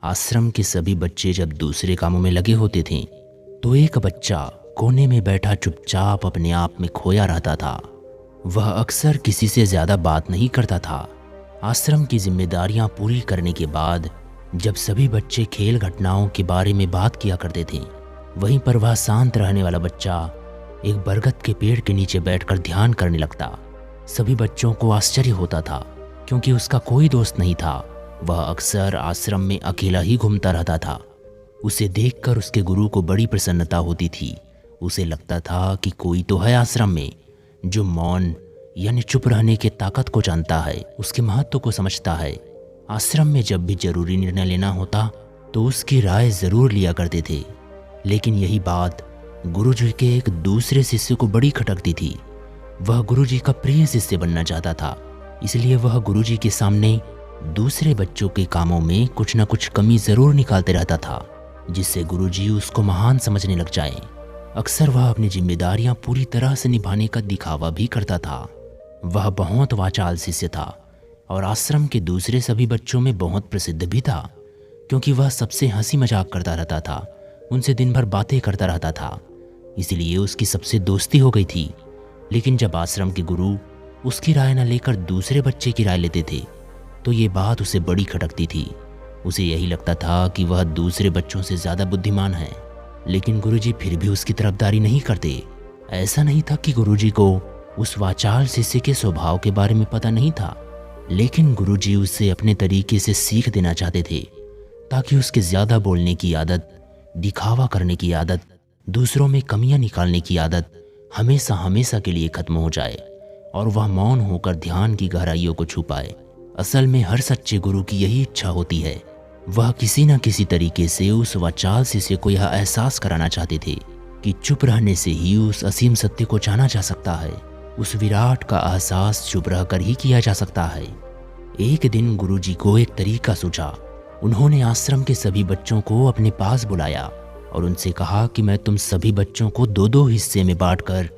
आश्रम के सभी बच्चे जब दूसरे कामों में लगे होते थे तो एक बच्चा कोने में बैठा चुपचाप अपने आप में खोया रहता था। वह अक्सर किसी से ज़्यादा बात नहीं करता था। आश्रम की जिम्मेदारियां पूरी करने के बाद जब सभी बच्चे खेल घटनाओं के बारे में बात किया करते थे, वहीं पर वह शांत रहने वाला बच्चा एक बरगद के पेड़ के नीचे बैठकर ध्यान करने लगता। सभी बच्चों को आश्चर्य होता था क्योंकि उसका कोई दोस्त नहीं था। वह अक्सर आश्रम में अकेला ही घूमता रहता था। उसे देखकर उसके गुरु को बड़ी प्रसन्नता होती थी। उसे लगता था कि कोई तो है आश्रम में जो मौन यानी चुप रहने की ताकत को जानता है, उसके महत्व को समझता है। आश्रम में जब भी जरूरी निर्णय लेना होता तो उसकी राय जरूर लिया करते थे। लेकिन यही बात गुरुजी के एक दूसरे शिष्य को बड़ी खटकती थी। वह गुरुजी का प्रिय शिष्य बनना चाहता था, इसलिए वह गुरुजी के सामने दूसरे बच्चों के कामों में कुछ न कुछ कमी जरूर निकालते रहता था, जिससे गुरुजी उसको महान समझने लग जाए। अक्सर वह अपनी जिम्मेदारियां पूरी तरह से निभाने का दिखावा भी करता था। वह बहुत वाचाल शिष्य था और आश्रम के दूसरे सभी बच्चों में बहुत प्रसिद्ध भी था, क्योंकि वह सबसे हंसी मजाक करता रहता था, उनसे दिन भर बातें करता रहता था। इसलिए उसकी सबसे दोस्ती हो गई थी। लेकिन जब आश्रम के गुरु उसकी राय न लेकर दूसरे बच्चे की राय लेते थे तो ये बात उसे बड़ी खटकती थी। उसे यही लगता था कि वह दूसरे बच्चों से ज़्यादा बुद्धिमान है, लेकिन गुरुजी फिर भी उसकी तरफदारी नहीं करते। ऐसा नहीं था कि गुरुजी को उस वाचाल शिष्य के स्वभाव के बारे में पता नहीं था, लेकिन गुरुजी उसे अपने तरीके से सीख देना चाहते थे ताकि उसके ज़्यादा बोलने की आदत, दिखावा करने की आदत, दूसरों में कमियां निकालने की आदत हमेशा हमेशा के लिए खत्म हो जाए और वह मौन होकर ध्यान की गहराइयों को छू पाए। असल में हर सच्चे गुरु की यही इच्छा होती है। वह किसी न किसी तरीके से उस वाचाल शिष्य को यह एहसास कराना चाहते थे कि चुप रहने से ही उस असीम सत्य को जाना जा सकता है। उस विराट का एहसास चुप रहकर ही किया जा सकता है। एक दिन गुरुजी को एक तरीका सूझा। उन्होंने आश्रम के सभी बच्चों को अपने पास बुलाया और उनसे कहा कि मैं तुम सभी बच्चों को दो दो हिस्से में बांटकर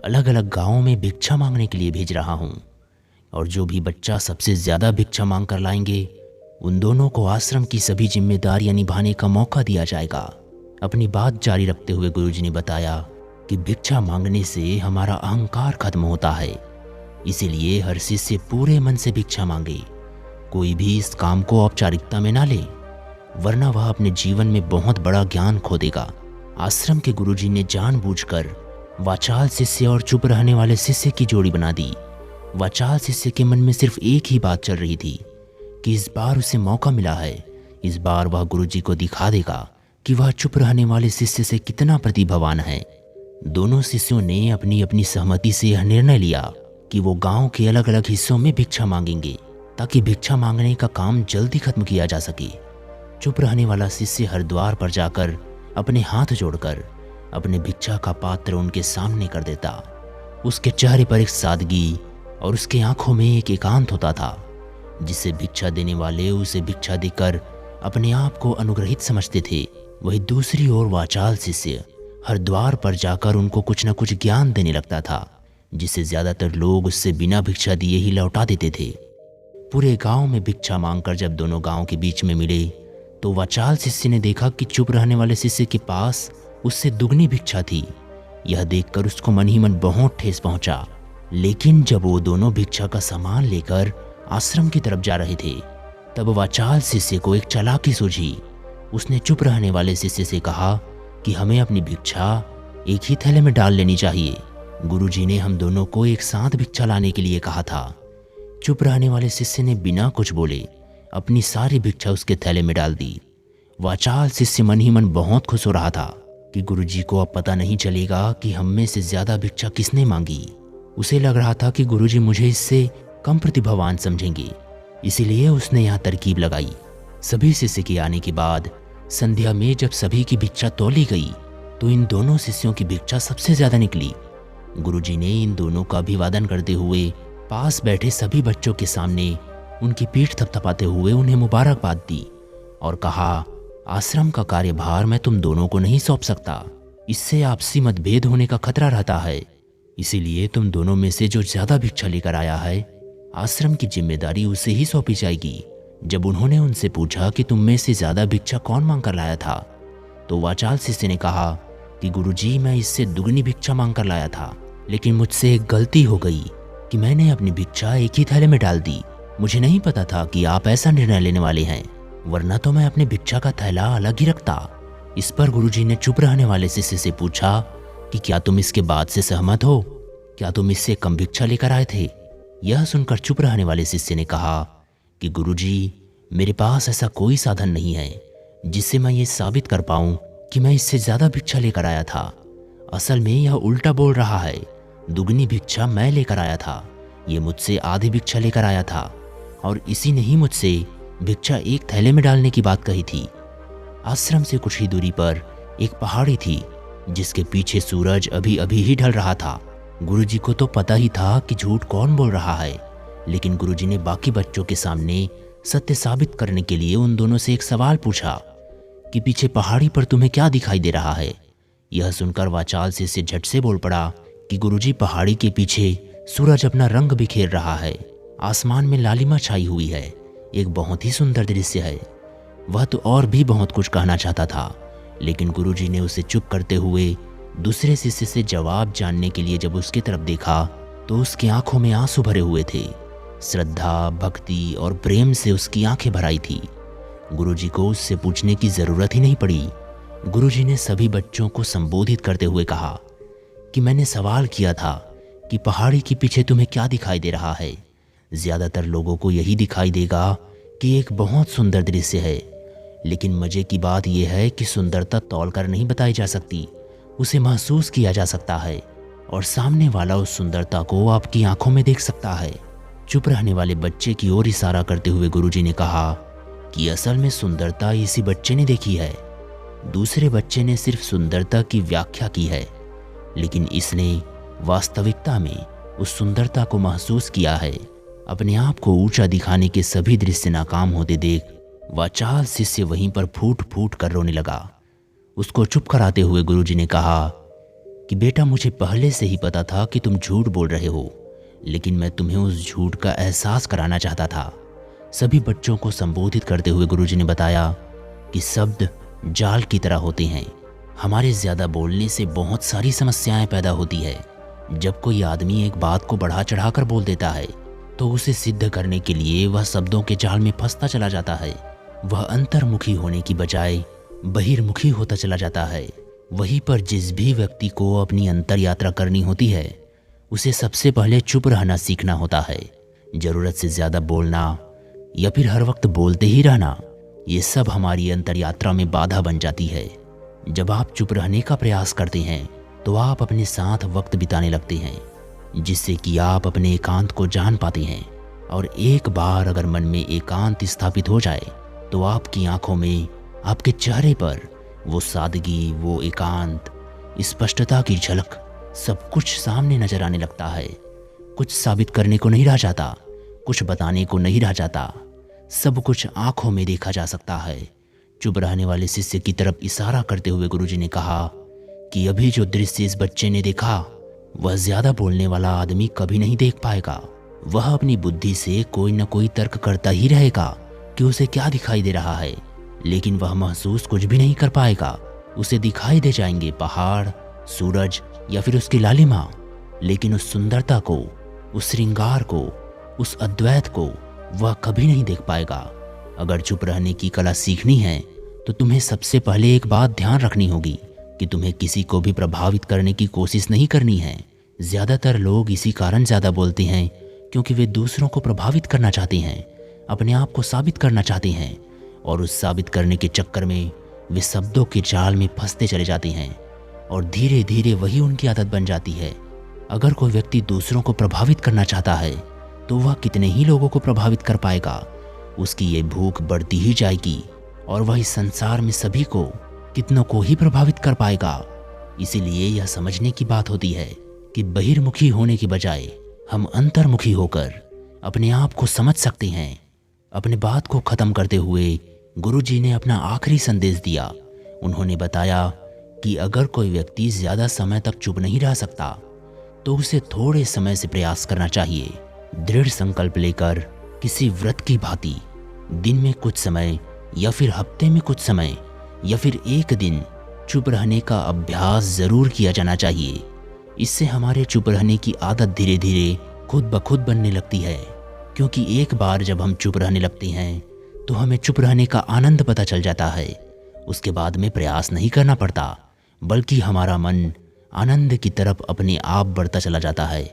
अलग अलग गांवों में भिक्षा मांगने के लिए भेज रहा हूं, और जो भी बच्चा सबसे ज्यादा भिक्षा मांग कर लाएंगे उन दोनों को आश्रम की सभी जिम्मेदारियां निभाने का मौका दिया जाएगा। अपनी बात जारी रखते हुए गुरुजी ने बताया कि भिक्षा मांगने से हमारा अहंकार खत्म होता है, इसीलिए हर शिष्य पूरे मन से भिक्षा मांगे। कोई भी इस काम को औपचारिकता में ना ले, वरना वह अपने जीवन में बहुत बड़ा ज्ञान खो देगा। आश्रम के गुरुजी ने जानबूझकर वाचाल शिष्य और चुप रहने वाले शिष्य की जोड़ी बना दी। वाचाल शिष्य के मन में सिर्फ एक ही बात चल रही थी कि इस बार उसे मौका मिला है। इस बार वह गुरुजी को दिखा देगा कि वह चुप रहने वाले शिष्य से कितना प्रतिभावान है। दोनों शिष्यों ने अपनी अपनी सहमति से यह निर्णय लिया कि वो गांव के अलग अलग हिस्सों में भिक्षा मांगेंगे ताकि भिक्षा मांगने का काम जल्दी खत्म किया जा सके। चुप रहने वाला शिष्य हर द्वार पर जाकर अपने हाथ जोड़कर अपने भिक्षा का पात्र उनके सामने कर देता। उसके चेहरे पर एक सादगी और उसके आंखों में एक एकांत होता था, जिससे भिक्षा देने वाले उसे भिक्षा देकर अपने आप को अनुग्रहित समझते थे। वही दूसरी ओर वाचाल शिष्य हर द्वार पर जाकर उनको कुछ न कुछ ज्ञान देने लगता था, जिसे ज्यादातर लोग उससे बिना भिक्षा दिए ही लौटा देते थे। पूरे गांव में भिक्षा मांगकर जब दोनों गांव के बीच में मिले तो वाचाल शिष्य ने देखा कि चुप रहने वाले शिष्य के पास उससे दुगनी भिक्षा थी। यह देखकर उसको मन ही मन बहुत ठेस पहुंचा। लेकिन जब वो दोनों भिक्षा का सामान लेकर आश्रम की तरफ जा रहे थे तब वाचाल शिष्य को एक चालाकी सूझी। उसने चुप रहने वाले शिष्य से कहा कि हमें अपनी भिक्षा एक ही थैले में डाल लेनी चाहिए। गुरुजी ने हम दोनों को एक साथ भिक्षा लाने के लिए कहा था। चुप रहने वाले शिष्य ने बिना कुछ बोले अपनी सारी भिक्षा उसके थैले में डाल दी। वाचाल शिष्य मन ही मन बहुत खुश हो रहा था कि गुरुजी को अब पता नहीं चलेगा कि हम में से ज्यादा भिक्षा किसने मांगी। उसे लग रहा था कि गुरुजी मुझे इससे कम प्रतिभावान समझेंगे, इसीलिए उसने यहाँ तरकीब लगाई। सभी शिष्य के आने के बाद संध्या में जब सभी की भिक्षा तौली गई तो इन दोनों शिष्यों की भिक्षा सबसे ज्यादा निकली। गुरुजी ने इन दोनों का अभिवादन करते हुए पास बैठे सभी बच्चों के सामने उनकी पीठ थपथपाते हुए उन्हें मुबारकबाद दी और कहा, आश्रम का कार्यभार मैं तुम दोनों को नहीं सौंप सकता। इससे आपसी मतभेद होने का खतरा रहता है, इसीलिए तुम दोनों में से जो ज्यादा भिक्षा लेकर आया है आश्रम की जिम्मेदारी उसे ही सौंपी जाएगी। जब उन्होंने उनसे पूछा कि तुम में से ज़्यादा भिक्षा कौन मांग कर लाया था, तो वाचाल शिष्य ने कहा कि गुरुजी, मैं इससे दुगनी भिक्षा मांग कर लाया था, लेकिन मुझसे एक गलती हो गई कि मैंने अपनी भिक्षा एक ही थैले में डाल दी। मुझे नहीं पता था कि आप ऐसा निर्णय लेने वाले हैं, वरना तो मैं अपनी भिक्षा का थैला अलग ही रखता। इस पर गुरुजी ने चुप रहने वाले शिष्य से पूछा कि क्या तुम इसके बाद से सहमत हो? क्या तुम इससे कम भिक्षा लेकर आए थे? यह सुनकर चुप रहने वाले शिष्य ने कहा कि गुरुजी, मेरे पास ऐसा कोई साधन नहीं है जिससे मैं ये साबित कर पाऊं कि मैं इससे ज़्यादा भिक्षा लेकर आया था। असल में यह उल्टा बोल रहा है। दुगनी भिक्षा मैं लेकर आया था, ये मुझसे आधी भिक्षा लेकर आया था, और इसी ने ही मुझसे भिक्षा एक थैले में डालने की बात कही थी। आश्रम से कुछ ही दूरी पर एक पहाड़ी थी जिसके पीछे सूरज अभी अभी ही ढल रहा था। गुरुजी को तो पता ही था कि झूठ कौन बोल रहा है, लेकिन गुरुजी ने बाकी बच्चों के सामने सत्य साबित करने के लिए उन दोनों से एक सवाल पूछा कि पीछे पहाड़ी पर तुम्हें क्या दिखाई दे रहा है? यह सुनकर वाचाल शिष्य झट से बोल पड़ा कि गुरुजी, पहाड़ी के पीछे सूरज अपना रंग बिखेर रहा है, आसमान में लालिमा छाई हुई है, एक बहुत ही सुंदर दृश्य है। वह तो और भी बहुत कुछ कहना चाहता था, लेकिन गुरुजी ने उसे चुप करते हुए दूसरे शिष्य से जवाब जानने के लिए जब उसकी तरफ देखा तो उसकी आंखों में आंसू भरे हुए थे। श्रद्धा, भक्ति और प्रेम से उसकी आंखें भर आई थी। गुरुजी को उससे पूछने की जरूरत ही नहीं पड़ी। गुरुजी ने सभी बच्चों को संबोधित करते हुए कहा कि मैंने सवाल किया था कि पहाड़ी के पीछे तुम्हें क्या दिखाई दे रहा है। ज़्यादातर लोगों को यही दिखाई देगा कि एक बहुत सुंदर दृश्य है, लेकिन मज़े की बात यह है कि सुंदरता तौलकर नहीं बताई जा सकती, उसे महसूस किया जा सकता है, और सामने वाला उस सुंदरता को आपकी आंखों में देख सकता है। चुप रहने वाले बच्चे की ओर इशारा करते हुए गुरुजी ने कहा कि असल में सुंदरता इसी बच्चे ने देखी है। दूसरे बच्चे ने सिर्फ सुंदरता की व्याख्या की है, लेकिन इसने वास्तविकता में उस सुंदरता को महसूस किया है। अपने आप को ऊंचा दिखाने के सभी दृश्य नाकाम होते देख वाचाल शिष्य वहीं पर फूट फूट कर रोने लगा। उसको चुप कराते हुए गुरुजी ने कहा कि बेटा, मुझे पहले से ही पता था कि तुम झूठ बोल रहे हो, लेकिन मैं तुम्हें उस झूठ का एहसास कराना चाहता था। सभी बच्चों को संबोधित करते हुए गुरुजी ने बताया कि शब्द जाल की तरह होते हैं। हमारे ज़्यादा बोलने से बहुत सारी समस्याएं पैदा होती है। जब कोई आदमी एक बात को बढ़ा चढ़ाकर बोल देता है तो उसे सिद्ध करने के लिए वह शब्दों के जाल में फंसता चला जाता है। वह अंतर्मुखी होने की बजाय बहिर्मुखी होता चला जाता है। वहीं पर जिस भी व्यक्ति को अपनी अंतर यात्रा करनी होती है, उसे सबसे पहले चुप रहना सीखना होता है। ज़रूरत से ज़्यादा बोलना या फिर हर वक्त बोलते ही रहना, ये सब हमारी अंतर यात्रा में बाधा बन जाती है। जब आप चुप रहने का प्रयास करते हैं तो आप अपने साथ वक्त बिताने लगते हैं, जिससे कि आप अपने एकांत को जान पाते हैं। और एक बार अगर मन में एकांत स्थापित हो जाए तो आपकी आंखों में, आपके चेहरे पर वो सादगी, वो एकांत, स्पष्टता की झलक, सब कुछ सामने नजर आने लगता है। कुछ साबित करने को नहीं रह जाता, कुछ बताने को नहीं रह जाता, सब कुछ आंखों में देखा जा सकता है। चुप रहने वाले शिष्य की तरफ इशारा करते हुए गुरुजी ने कहा कि अभी जो दृश्य इस बच्चे ने देखा, वह ज्यादा बोलने वाला आदमी कभी नहीं देख पाएगा। वह अपनी बुद्धि से कोई न कोई तर्क करता ही रहेगा कि उसे क्या दिखाई दे रहा है, लेकिन वह महसूस कुछ भी नहीं कर पाएगा। उसे दिखाई दे जाएंगे पहाड़, सूरज या फिर उसकी लालिमा, लेकिन उस सुंदरता को, उस श्रृंगार को, उस अद्वैत को वह कभी नहीं देख पाएगा। अगर चुप रहने की कला सीखनी है तो तुम्हें सबसे पहले एक बात ध्यान रखनी होगी कि तुम्हें किसी को भी प्रभावित करने की कोशिश नहीं करनी है। ज़्यादातर लोग इसी कारण ज़्यादा बोलते हैं क्योंकि वे दूसरों को प्रभावित करना चाहते हैं, अपने आप को साबित करना चाहते हैं, और उस साबित करने के चक्कर में वे शब्दों के जाल में फंसते चले जाते हैं और धीरे धीरे वही उनकी आदत बन जाती है। अगर कोई व्यक्ति दूसरों को प्रभावित करना चाहता है तो वह कितने ही लोगों को प्रभावित कर पाएगा। उसकी ये भूख बढ़ती ही जाएगी और वह इस संसार में सभी को, कितनों को ही प्रभावित कर पाएगा। इसीलिए यह समझने की बात होती है कि बहिर्मुखी होने की बजाय हम अंतर्मुखी होकर अपने आप को समझ सकते हैं। अपने बात को ख़त्म करते हुए गुरुजी ने अपना आखिरी संदेश दिया। उन्होंने बताया कि अगर कोई व्यक्ति ज़्यादा समय तक चुप नहीं रह सकता तो उसे थोड़े समय से प्रयास करना चाहिए। दृढ़ संकल्प लेकर किसी व्रत की भांति दिन में कुछ समय या फिर हफ्ते में कुछ समय या फिर एक दिन चुप रहने का अभ्यास ज़रूर किया जाना चाहिए। इससे हमारे चुप रहने की आदत धीरे धीरे खुद ब खुद बनने लगती है, क्योंकि एक बार जब हम चुप रहने लगते हैं तो हमें चुप रहने का आनंद पता चल जाता है। उसके बाद में प्रयास नहीं करना पड़ता, बल्कि हमारा मन आनंद की तरफ अपने आप बढ़ता चला जाता है।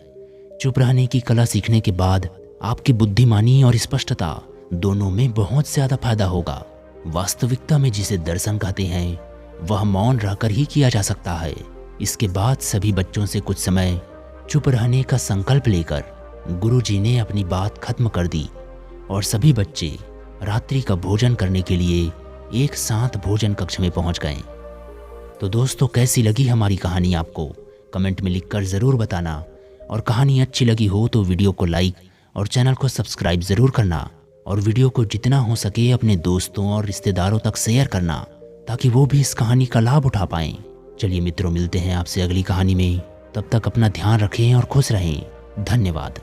चुप रहने की कला सीखने के बाद आपकी बुद्धिमानी और स्पष्टता दोनों में बहुत ज़्यादा फायदा होगा। वास्तविकता में जिसे दर्शन कहते हैं वह मौन रहकर ही किया जा सकता है। इसके बाद सभी बच्चों से कुछ समय चुप रहने का संकल्प लेकर गुरुजी ने अपनी बात खत्म कर दी और सभी बच्चे रात्रि का भोजन करने के लिए एक साथ भोजन कक्ष में पहुंच गए। तो दोस्तों, कैसी लगी हमारी कहानी आपको कमेंट में लिखकर ज़रूर बताना, और कहानी अच्छी लगी हो तो वीडियो को लाइक और चैनल को सब्सक्राइब ज़रूर करना, और वीडियो को जितना हो सके अपने दोस्तों और रिश्तेदारों तक शेयर करना ताकि वो भी इस कहानी का लाभ उठा पाएं। चलिए मित्रों, मिलते हैं आपसे अगली कहानी में। तब तक अपना ध्यान रखें और खुश रहें। धन्यवाद।